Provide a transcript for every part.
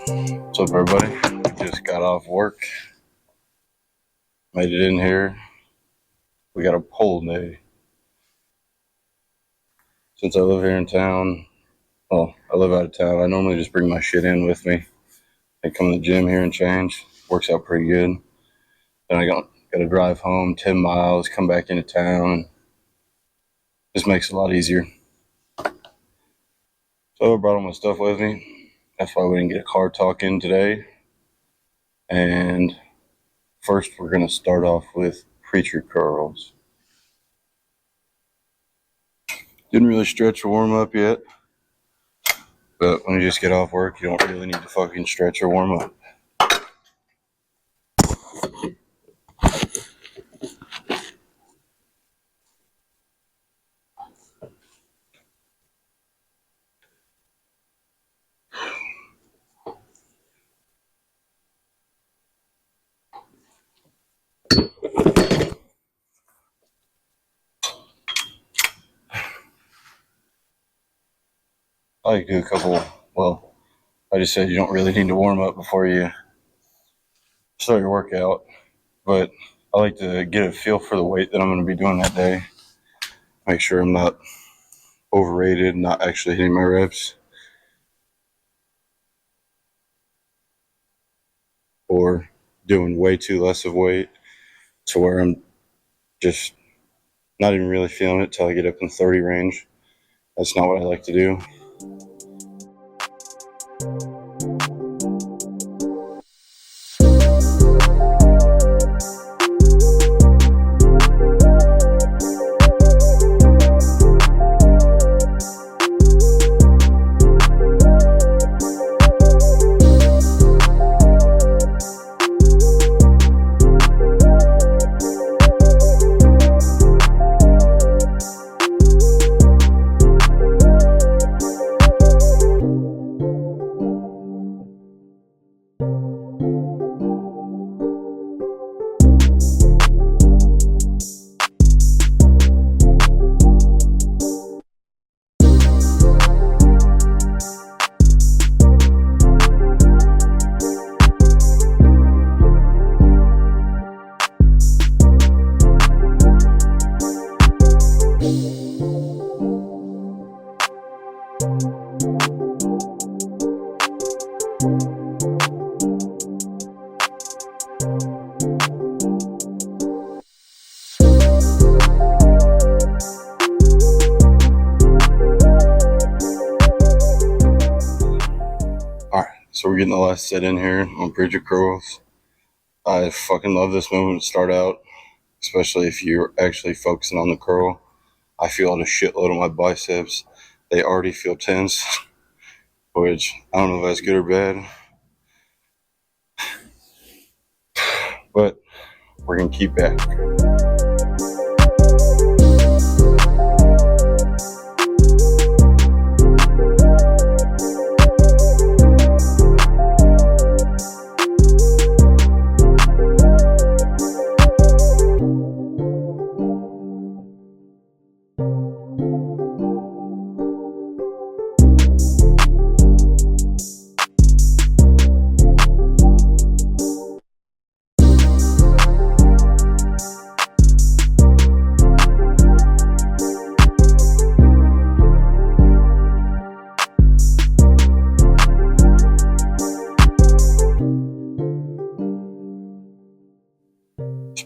What's up, everybody? Just got off work, made it in here. We got a pole day. Since I live here in town, well, I live out of town, I normally just bring my shit in with me. I come to the gym here and change. Works out pretty good. Then I got to drive home 10 miles, come back into town. Just makes it a lot easier. So I brought all my stuff with me. That's why we didn't get a car talk in today. And first, we're going to start off with preacher curls. Didn't really stretch or warm up yet. But when you just get off work, you don't really need to fucking stretch or warm up. I like to do a couple, well, I just said you don't really need to warm up before you start your workout, but I like to get a feel for the weight that I'm going to be doing that day. Make sure I'm not overrated, not actually hitting my reps, or doing way too less of weight to where I'm just not even really feeling it till I get up in 30 range. That's not what I like to do. So we're getting the last set in here on preacher curls. I fucking love this movement to start out, especially if you're actually focusing on the curl. I feel a shitload on my biceps. They already feel tense, which I don't know if that's good or bad. But we're going to keep back.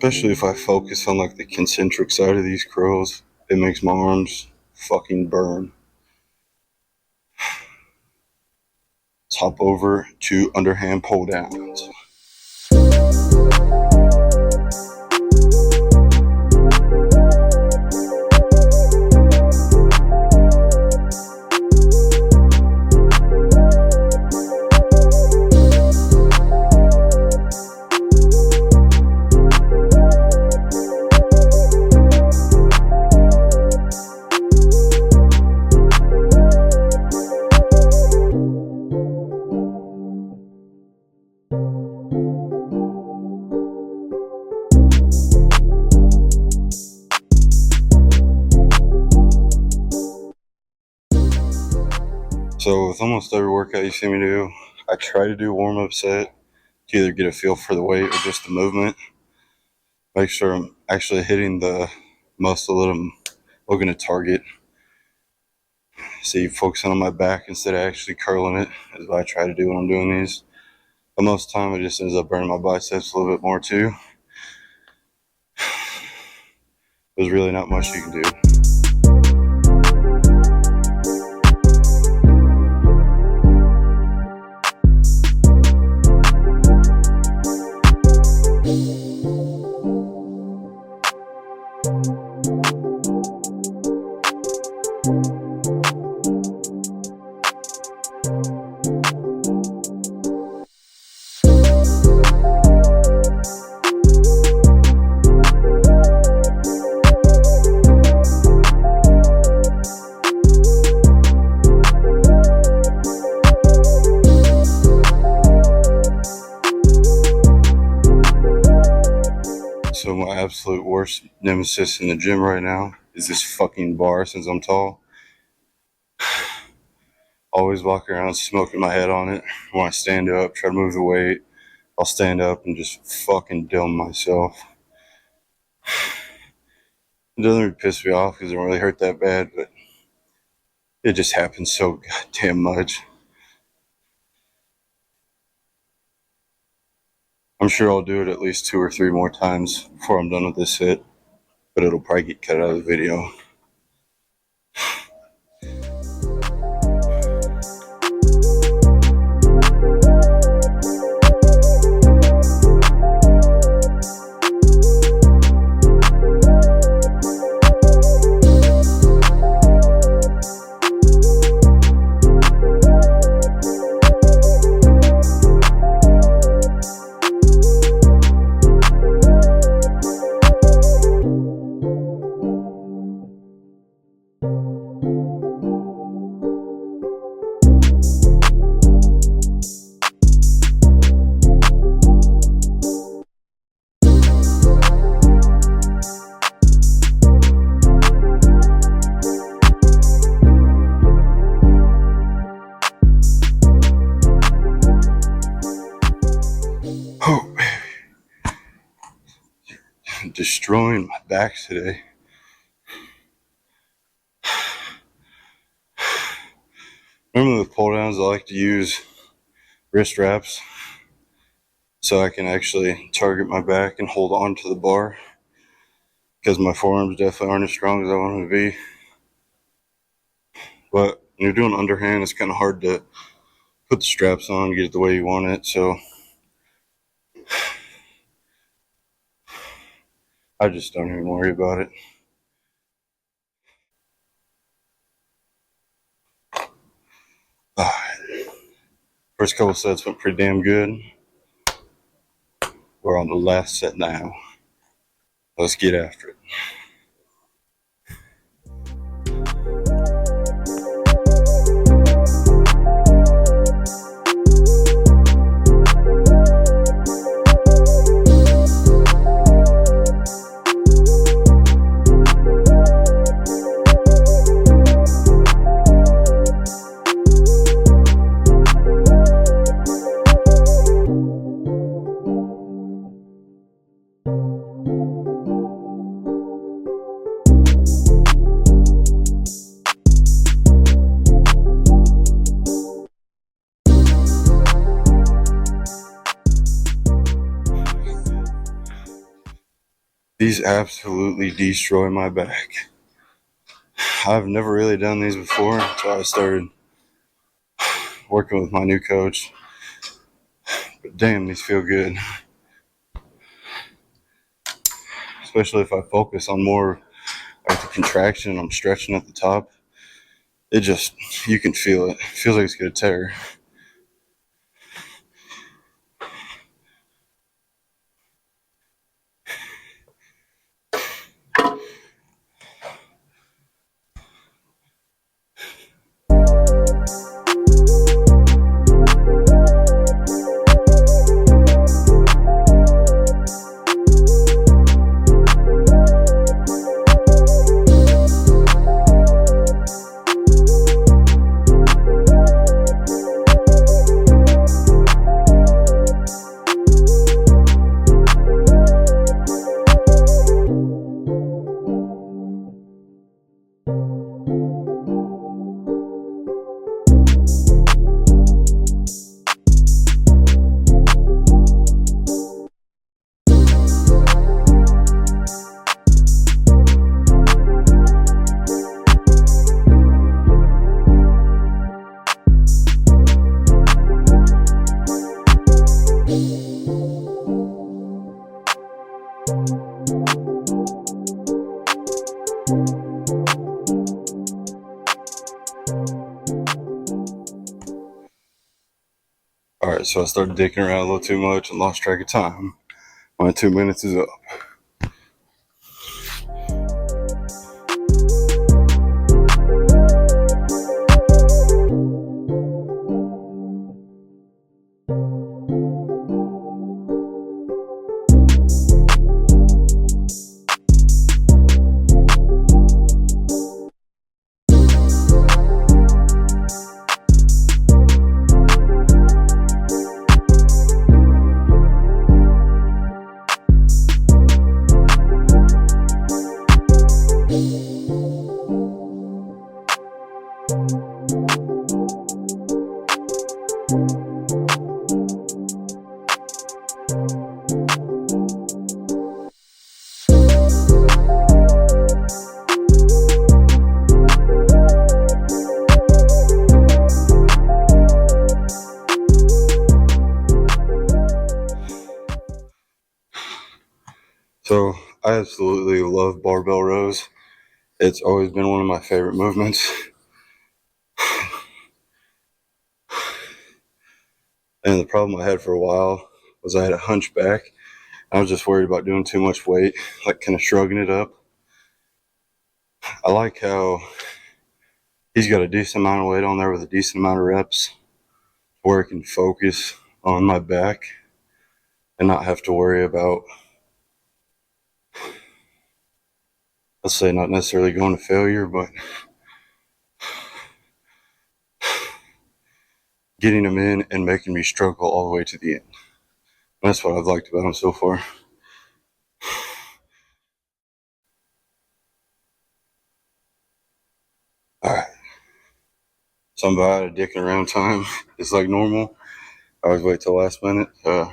Especially if I focus on like the concentric side of these curls, it makes my arms fucking burn. Let's hop over to underhand pull downs. So with almost every workout you see me do, I try to do warm-up set to either get a feel for the weight or just the movement. Make sure I'm actually hitting the muscle that I'm looking to target. See, focusing on my back instead of actually curling it is what I try to do when I'm doing these. But most of the time, it just ends up burning my biceps a little bit more too. There's really not much you can do. So my absolute worst nemesis in the gym right now is this fucking bar since I'm tall. Always walk around smoking my head on it. When I stand up, try to move the weight, I'll stand up and just fucking dumb myself. It doesn't really piss me off because it don't really hurt that bad, but it just happens so goddamn much. I'm sure I'll do it at least 2 or 3 more times before I'm done with this hit, but it'll probably get cut out of the video. Oh, baby. Destroying my back today. Normally with pull downs, I like to use wrist wraps so I can actually target my back and hold on to the bar because my forearms definitely aren't as strong as I want them to be. But when you're doing underhand, it's kind of hard to put the straps on and get it the way you want it, so I just don't even worry about it. First couple sets went pretty damn good. We're on the last set now. Let's get after it. These absolutely destroy my back. I've never really done these before until I started working with my new coach. But damn, these feel good. Especially if I focus on more like the contraction and I'm stretching at the top. It just, you can feel it. It feels like it's gonna tear. Alright, so I started dicking around a little too much and lost track of time. My 2 minutes is up. So I absolutely love barbell rows. It's always been one of my favorite movements. And the problem I had for a while was I had a hunchback. I was just worried about doing too much weight, like kind of shrugging it up. I like how he's got a decent amount of weight on there with a decent amount of reps where I can focus on my back and not have to worry about, let's say, not necessarily going to failure, but getting them in and making me struggle all the way to the end. That's what I've liked about him so far. Alright. So I'm about out of dicking around time. It's like normal. I always wait till last minute,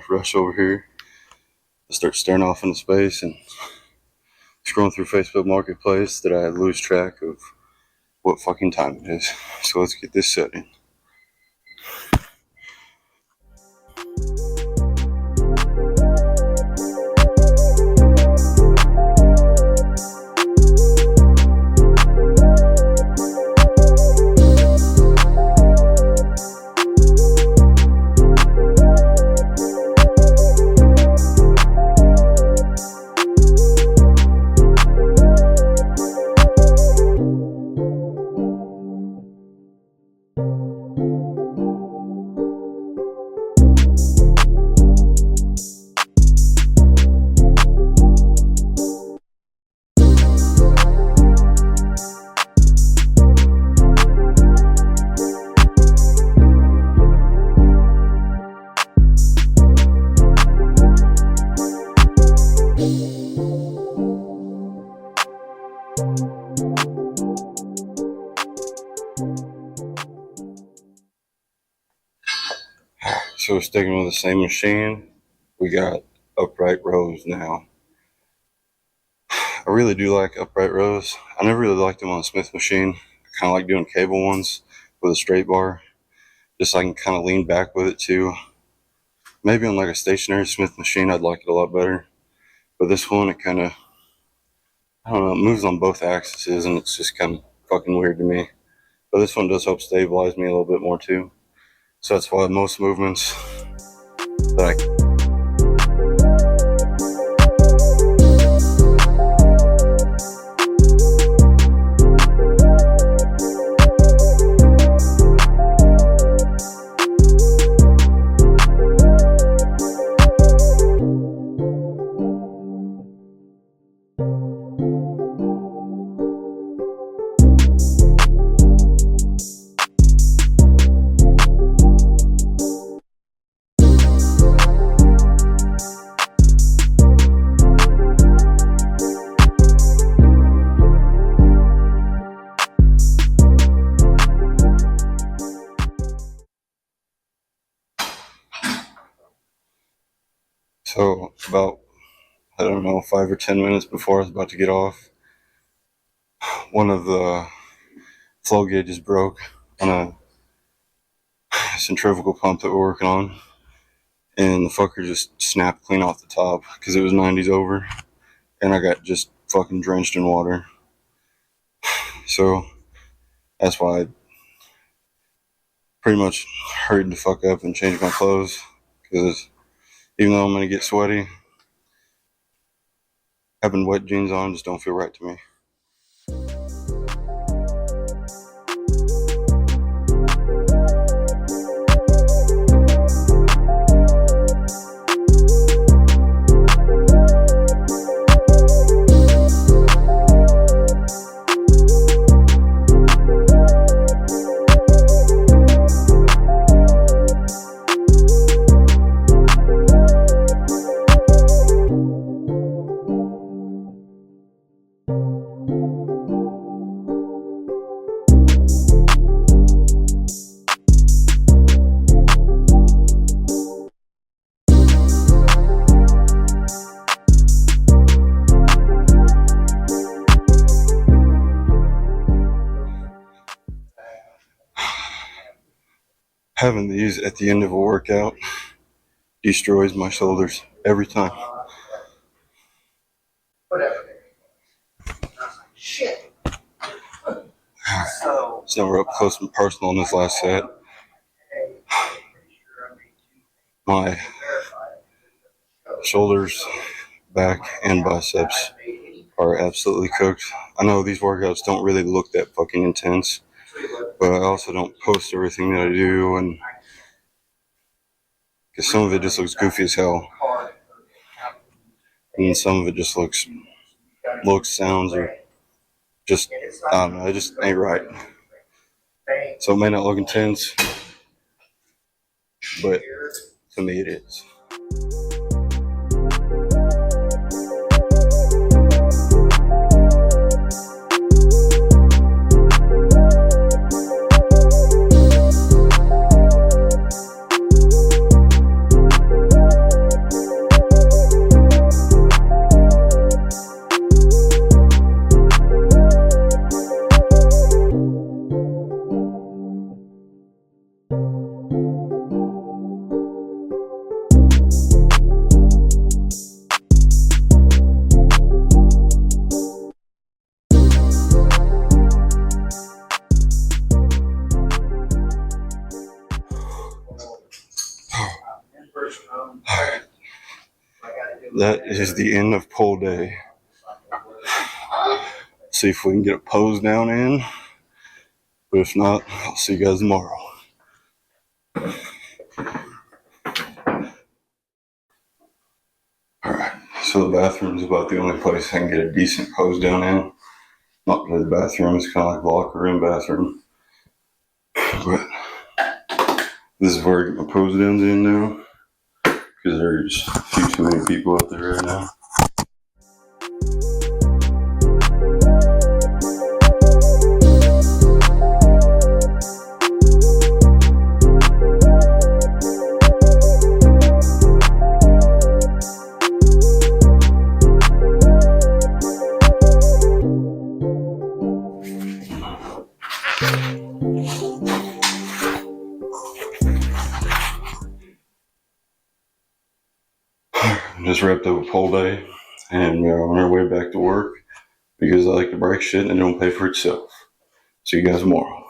rush over here, start staring off into space and scrolling through Facebook Marketplace that I lose track of what fucking time it is. So let's get this set in. So we're sticking with the same machine. We got upright rows now. I really do like upright rows. I never really liked them on the Smith machine. I kind of like doing cable ones with a straight bar, just so I can kind of lean back with it too. Maybe on like a stationary Smith machine, I'd like it a lot better. But this one, it kind of, I don't know, it moves on both axes and it's just kind of fucking weird to me. But this one does help stabilize me a little bit more too. So that's why most movements that I So about, I don't know, 5 or 10 minutes before I was about to get off, one of the flow gauges broke on a centrifugal pump that we're working on, and the fucker just snapped clean off the top because it was 90s over, and I got just fucking drenched in water. So that's why I pretty much hurried the fuck up and changed my clothes because even though I'm going to get sweaty, having wet jeans on just don't feel right to me. Having these at the end of a workout destroys my shoulders every time. Shit. So we're up close and personal in this last set. My shoulders, back, and biceps are absolutely cooked. I know these workouts don't really look that fucking intense, but I also don't post everything that I do, and because some of it just looks goofy as hell, and some of it just looks, sounds, or just, I don't know, it just ain't right. So it may not look intense, but to me it is. That is the end of pull day. See if we can get a pose down in. But if not, I'll see you guys tomorrow. Alright, so the bathroom is about the only place I can get a decent pose down in. Not really the bathroom, it's kind of like the locker room bathroom. But this is where I get my pose downs in now. Because there's a few too many people out there right now. Just wrapped up a pole day, and we're on our way back to work because I like to break shit and it don't pay for itself. See you guys tomorrow.